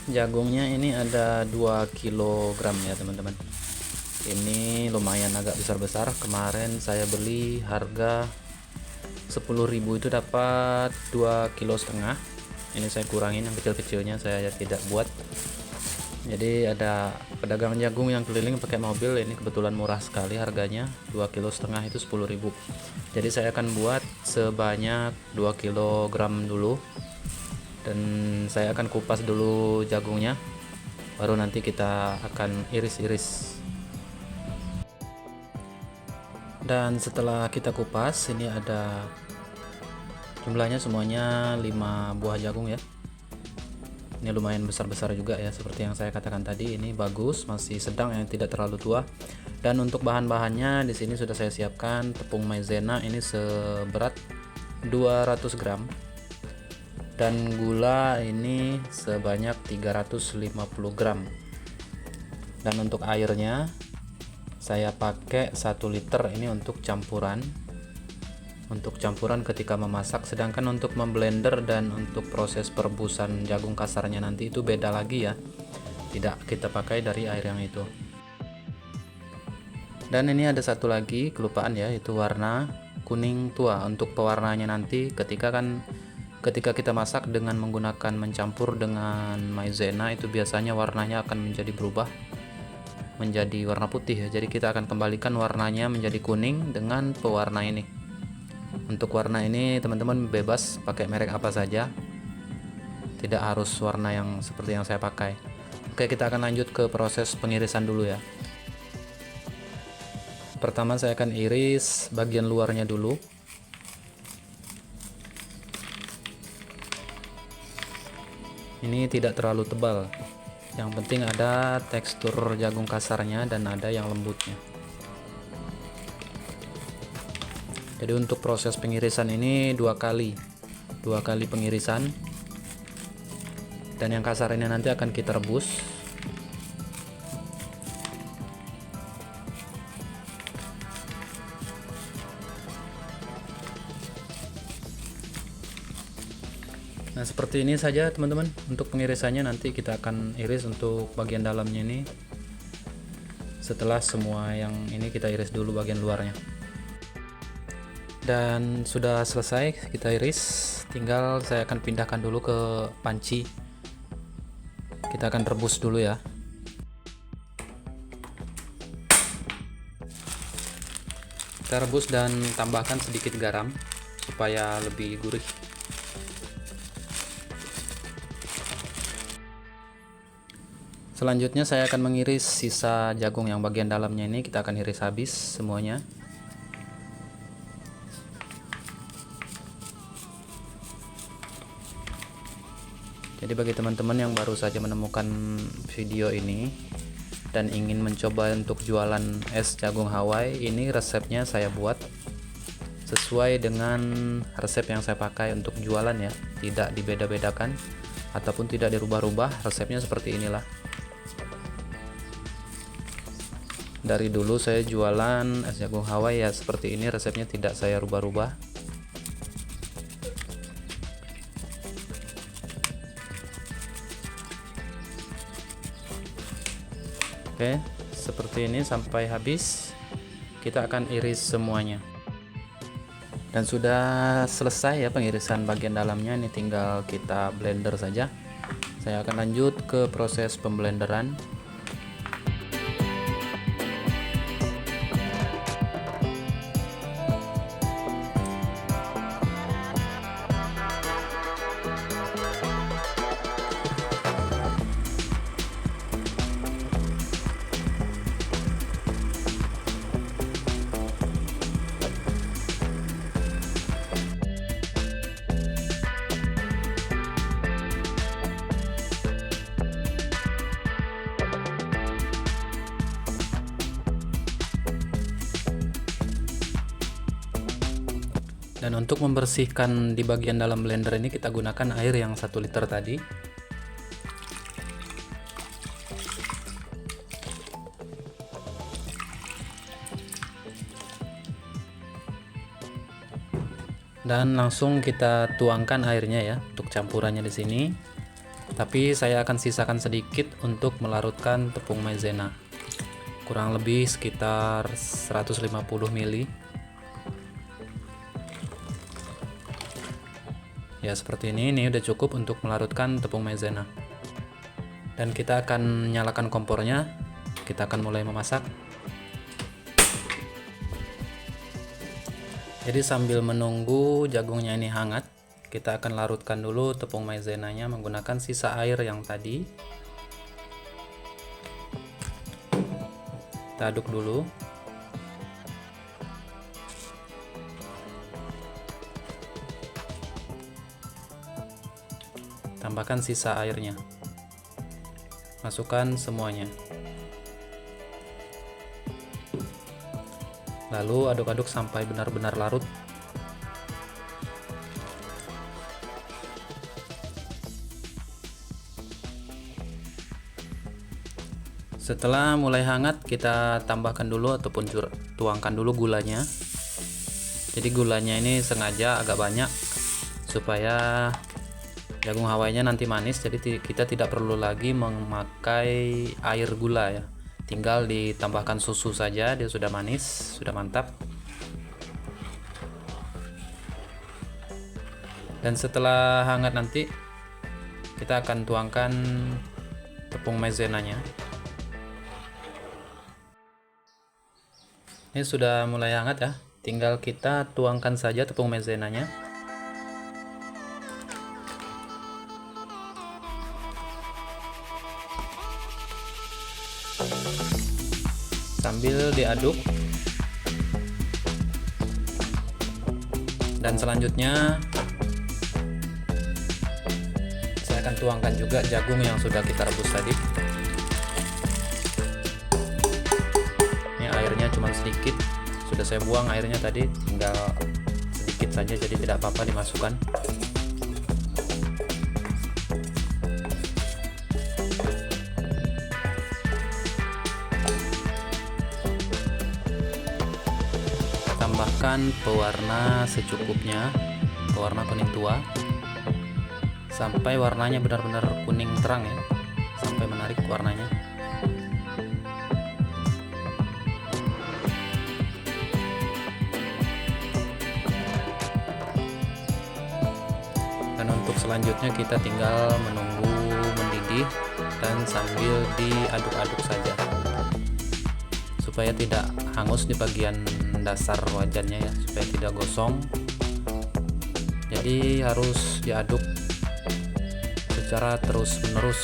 jagungnya ini ada 2 kilogram ya teman-teman. Ini lumayan agak besar-besar. Kemarin saya beli harga 10.000 itu dapat 2,5 kg. Ini saya kurangin yang kecil-kecilnya, saya tidak buat. Jadi ada pedagang jagung yang keliling pakai mobil, ini kebetulan murah sekali harganya, 2,5 kg itu 10.000. Jadi saya akan buat sebanyak 2 kilogram dulu, dan saya akan kupas dulu jagungnya, baru nanti kita akan iris-iris. Dan setelah kita kupas, ini ada jumlahnya semuanya 5 buah jagung ya. Ini lumayan besar-besar juga ya, seperti yang saya katakan tadi. Ini bagus, masih sedang, yang tidak terlalu tua. Dan untuk bahan-bahannya di sini sudah saya siapkan tepung maizena, ini seberat 200 gram. Dan gula ini sebanyak 350 gram. Dan untuk airnya saya pakai 1 liter, ini untuk campuran ketika memasak. Sedangkan untuk memblender dan untuk proses perebusan jagung kasarnya nanti itu beda lagi ya, tidak kita pakai dari air yang itu. Dan ini ada satu lagi kelupaan ya, itu warna kuning tua. Untuk pewarnanya nanti ketika kita masak dengan menggunakan mencampur dengan maizena, itu biasanya warnanya akan menjadi berubah menjadi warna putih ya. Jadi kita akan kembalikan warnanya menjadi kuning dengan pewarna ini. Untuk warna ini teman-teman bebas pakai merek apa saja, tidak harus warna yang seperti yang saya pakai. Oke, kita akan lanjut ke proses pengirisan dulu ya. Pertama saya akan iris bagian luarnya dulu. Ini tidak terlalu tebal, yang penting ada tekstur jagung kasarnya dan ada yang lembutnya. Jadi untuk proses pengirisan ini dua kali pengirisan, dan yang kasar ini nanti akan kita rebus. Nah seperti ini saja teman-teman untuk pengirisannya. Nanti kita akan iris untuk bagian dalamnya ini setelah semua yang ini kita iris dulu bagian luarnya. Dan sudah selesai kita iris, tinggal saya akan pindahkan dulu ke panci. Kita akan rebus dulu ya. Kita rebus dan tambahkan sedikit garam supaya lebih gurih. Selanjutnya saya akan mengiris sisa jagung yang bagian dalamnya ini, kita akan iris habis semuanya. Jadi bagi teman-teman yang baru saja menemukan video ini dan ingin mencoba untuk jualan es jagung Hawaii, ini resepnya saya buat sesuai dengan resep yang saya pakai untuk jualan ya, tidak dibeda-bedakan ataupun tidak dirubah-rubah. Resepnya seperti inilah. Dari dulu saya jualan es jagung Hawaii ya seperti ini, resepnya tidak saya rubah-rubah. Oke, seperti ini sampai habis. Kita akan iris semuanya. Dan sudah selesai ya pengirisan bagian dalamnya, ini tinggal kita blender saja. Saya akan lanjut ke proses pemblenderan. Dan untuk membersihkan di bagian dalam blender ini kita gunakan air yang 1 liter tadi. Dan langsung kita tuangkan airnya ya untuk campurannya di sini. Tapi saya akan sisakan sedikit untuk melarutkan tepung maizena, kurang lebih sekitar 150 ml. Ya seperti ini udah cukup untuk melarutkan tepung maizena. Dan kita akan nyalakan kompornya, kita akan mulai memasak. Jadi sambil menunggu jagungnya ini hangat, kita akan larutkan dulu tepung maizenanya menggunakan sisa air yang tadi. Kita aduk dulu. Tambahkan sisa airnya. Masukkan semuanya. Lalu aduk-aduk sampai benar-benar larut. Setelah mulai hangat, kita tambahkan dulu ataupun tuangkan dulu gulanya. Jadi gulanya ini sengaja agak banyak supaya jagung hawaiinya nanti manis. Jadi kita tidak perlu lagi memakai air gula ya. Tinggal ditambahkan susu saja, dia sudah manis, sudah mantap. Dan setelah hangat nanti kita akan tuangkan tepung maizenanya. Ini sudah mulai hangat ya, tinggal kita tuangkan saja tepung maizenanya. Sambil diaduk. Dan selanjutnya saya akan tuangkan juga jagung yang sudah kita rebus tadi. Ini airnya cuma sedikit, sudah saya buang airnya tadi, tinggal sedikit saja, jadi tidak apa-apa dimasukkan. Tambahkan pewarna secukupnya, pewarna kuning tua, sampai warnanya benar-benar kuning terang ya, sampai menarik warnanya. Dan untuk selanjutnya kita tinggal menunggu mendidih dan sambil diaduk-aduk saja supaya tidak hangus di bagian dasar wajannya ya, supaya tidak gosong. Jadi harus diaduk secara terus-menerus,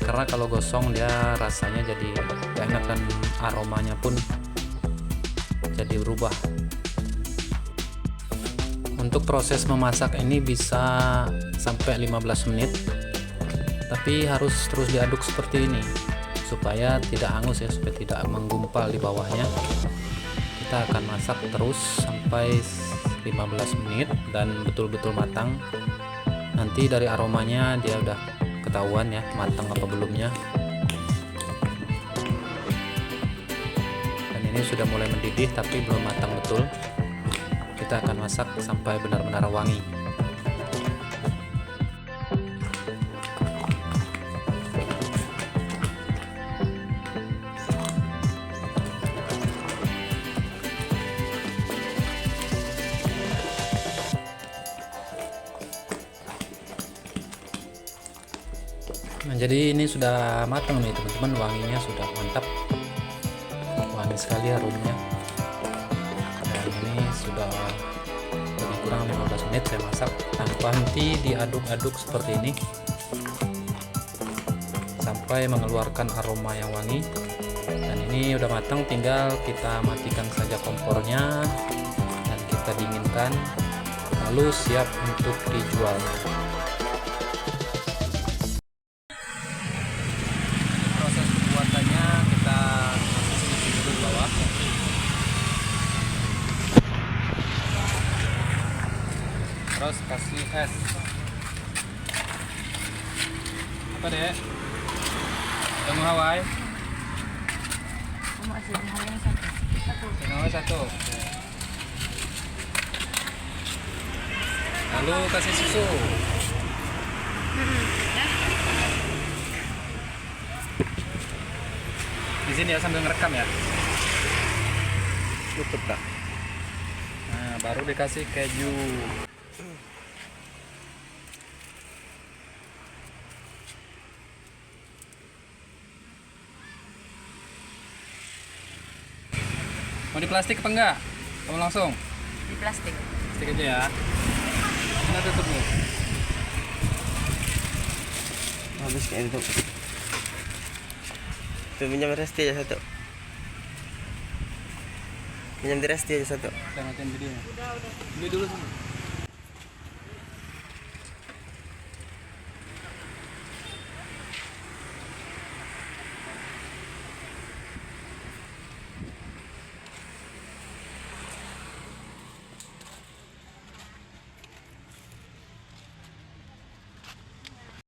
karena kalau gosong dia rasanya jadi gak enak dan aromanya pun jadi berubah. Untuk proses memasak ini bisa sampai 15 menit, tapi harus terus diaduk seperti ini supaya tidak hangus ya, supaya tidak menggumpal di bawahnya. Kita akan masak terus sampai 15 menit dan betul-betul matang. Nanti dari aromanya dia udah ketahuan ya matang apa belumnya. Dan ini sudah mulai mendidih tapi belum matang betul. Kita akan masak sampai benar-benar wangi. Nah, jadi ini sudah matang nih teman-teman, wanginya sudah mantap, wangi sekali harumnya. Dan ini sudah lebih kurang 15 menit saya masak tanpa henti, diaduk-aduk seperti ini sampai mengeluarkan aroma yang wangi. Dan ini udah matang, tinggal kita matikan saja kompornya dan kita dinginkan, lalu siap untuk dijual. Terus kasih es. Apa deh? Jagung Hawaii. Satu. Lalu kasih susu. Ya. Di sini ya sambil ngerekam ya. Tutup kak. Nah, baru dikasih keju. Mau di plastik apa enggak? Kamu langsung? Di plastik. Plastik aja ya. Kita tutup nih. Habis kayak itu. Tuh minyak resti aja satu. Minyak resti aja satu. Saya matiin videonya. Udah. Beli dulu semua.